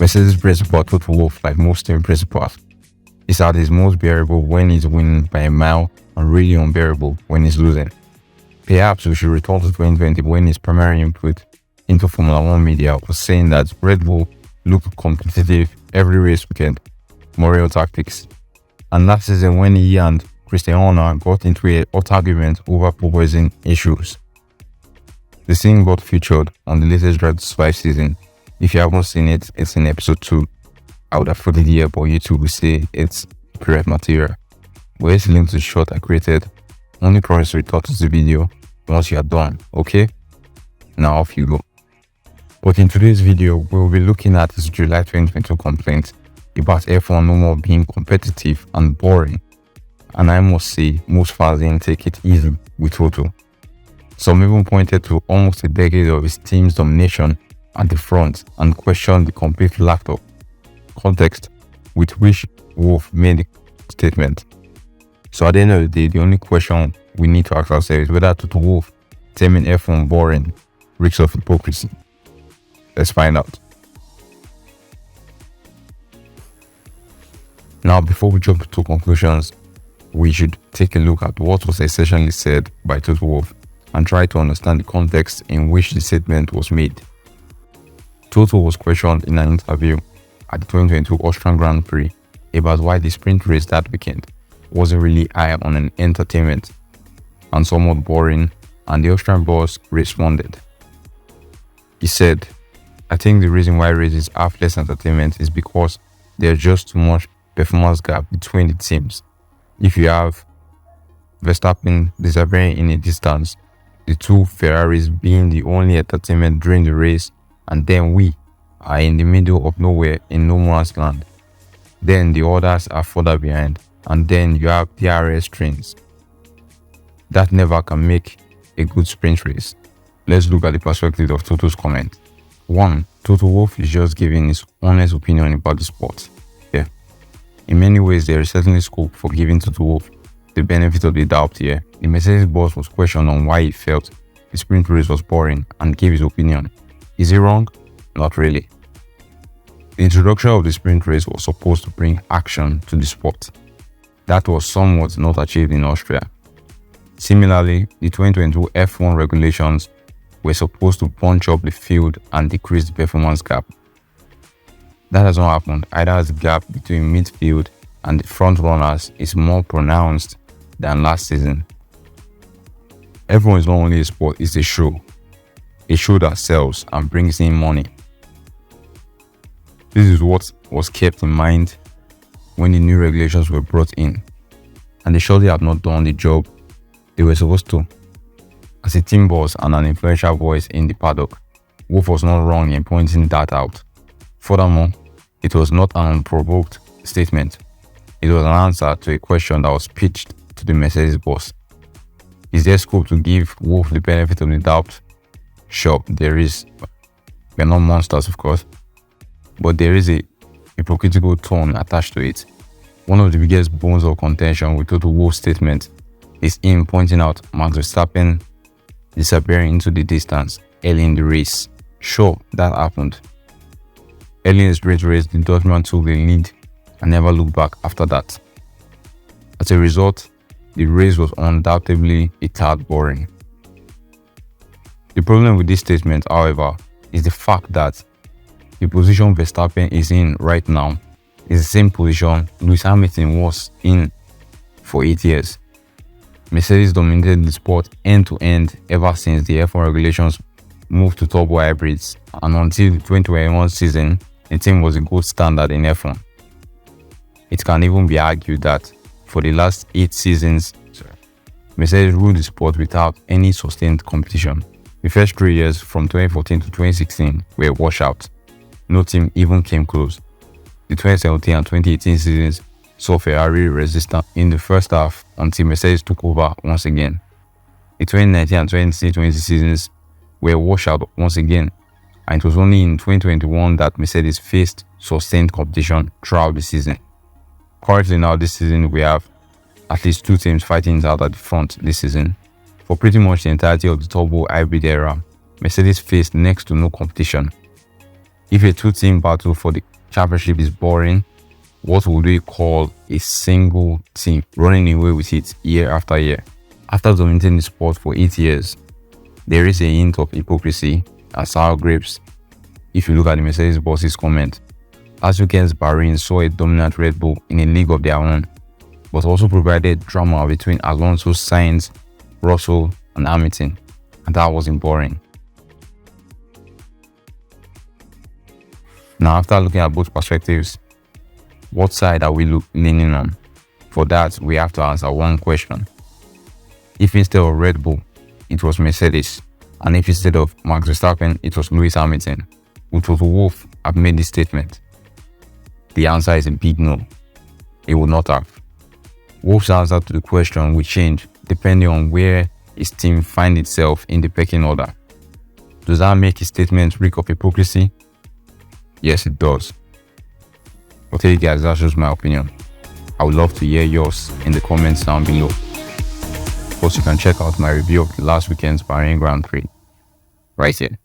Mercedes principal Toto Wolff, like most team principals, is at his most bearable when he's winning by a mile and really unbearable when he's losing. Perhaps we should return to 2020 when his primary input into Formula 1 media was saying that Red Bull looked competitive every race weekend, Moreo tactics. And last season when he and Christian Horner got into a hot argument over proposing issues. The scene got featured on the latest Drive to Survive season. If you haven't seen it, it's in episode 2. I would have put it here, but YouTube will say it's pirate material. But here's a link to the shot I created. Only promise to return to the video once you are done, okay? Now off you go. But in today's video, we will be looking at his July 2022 complaint about F1 no more being competitive and boring. And I must say, most fans didn't take it easy with Toto. Some even pointed to almost a decade of his team's domination at the front and questioned the complete lack of context with which Wolff made the statement. So at the end of the day, the only question we need to ask ourselves is whether Toto Wolff terming F1 boring reeks of hypocrisy. Let's find out. Now, before we jump to conclusions, we should take a look at what was essentially said by Toto Wolff and try to understand the context in which the statement was made. Toto was questioned in an interview at the 2022 Austrian Grand Prix about why the sprint race that weekend wasn't really high on an entertainment and somewhat boring, and the Austrian boss responded. He said, "I think the reason why races have less entertainment is because there's just too much performance gap between the teams. If you have Verstappen disappearing in a distance, the two Ferraris being the only entertainment during the race, and then we are in the middle of nowhere in no man's land. Then the others are further behind, and then you have DRS trains. That never can make a good sprint race." Let's look at the perspective of Toto's comment. 1. Toto Wolff is just giving his honest opinion about the sport. Yeah. In many ways, there is certainly scope for giving Toto Wolff the benefit of the doubt here. The Mercedes boss was questioned on why he felt the sprint race was boring and gave his opinion. Is he wrong? Not really. The introduction of the sprint race was supposed to bring action to the sport. That was somewhat not achieved in Austria. Similarly, the 2022 F1 regulations were supposed to punch up the field and decrease the performance gap. That has not happened, either as the gap between midfield and the front runners is more pronounced than last season. F1 is not only a sport, it's a show that sells and brings in money. This is what was kept in mind when the new regulations were brought in, and they surely have not done the job they were supposed to. As a team boss and an influential voice in the paddock, Wolff was not wrong in pointing that out. Furthermore, it was not an unprovoked statement. It was an answer to a question that was pitched to the Mercedes boss. Is there scope to give Wolff the benefit of the doubt? Sure, there is. We're not monsters, of course, but there is a hypocritical tone attached to it. One of the biggest bones of contention with Toto Wolff's statement is him pointing out Max Verstappen disappearing into the distance early in the race. Sure, that happened. Early in the sprint race, the Dutchman took the lead and never looked back after that. As a result, the race was undoubtedly a tad boring. The problem with this statement, however, is the fact that the position Verstappen is in right now is the same position Lewis Hamilton was in for 8 years. Mercedes dominated the sport end-to-end ever since the F1 regulations moved to turbo hybrids, and until the 2021 season, the team was a gold standard in F1. It can even be argued that for the last 8 seasons, Mercedes ruled the sport without any sustained competition. The first 3 years, from 2014 to 2016, were a washout. No team even came close. The 2017 and 2018 seasons saw Ferrari resistant in the first half until Mercedes took over once again. The 2019 and 2020 seasons were a washout once again, and it was only in 2021 that Mercedes faced sustained competition throughout the season. Currently now this season, we have at least 2 teams fighting it out at the front this season. For pretty much the entirety of the turbo hybrid era, Mercedes faced next to no competition. If a 2-team battle for the championship is boring, what would we call a single team running away with it year after year? After dominating the sport for 8 years, there is a hint of hypocrisy and sour grapes. If you look at the Mercedes boss's comment, last weekend's Bahrain saw a dominant Red Bull in a league of their own, but also provided drama between Alonso, Sainz, Russell, and Hamilton, and that wasn't boring. Now, after looking at both perspectives, what side are we leaning on? For that, we have to answer one question. If instead of Red Bull, it was Mercedes, and if instead of Max Verstappen, it was Lewis Hamilton, would Toto Wolff have made this statement? The answer is a big no. He would not have. Wolff's answer to the question will change depending on where his team finds itself in the pecking order. Does that make his statement reek of hypocrisy? Yes, it does. But hey guys, that's just my opinion. I would love to hear yours in the comments down below. Of course, you can check out my review of the last weekend's Bahrain Grand Prix right here.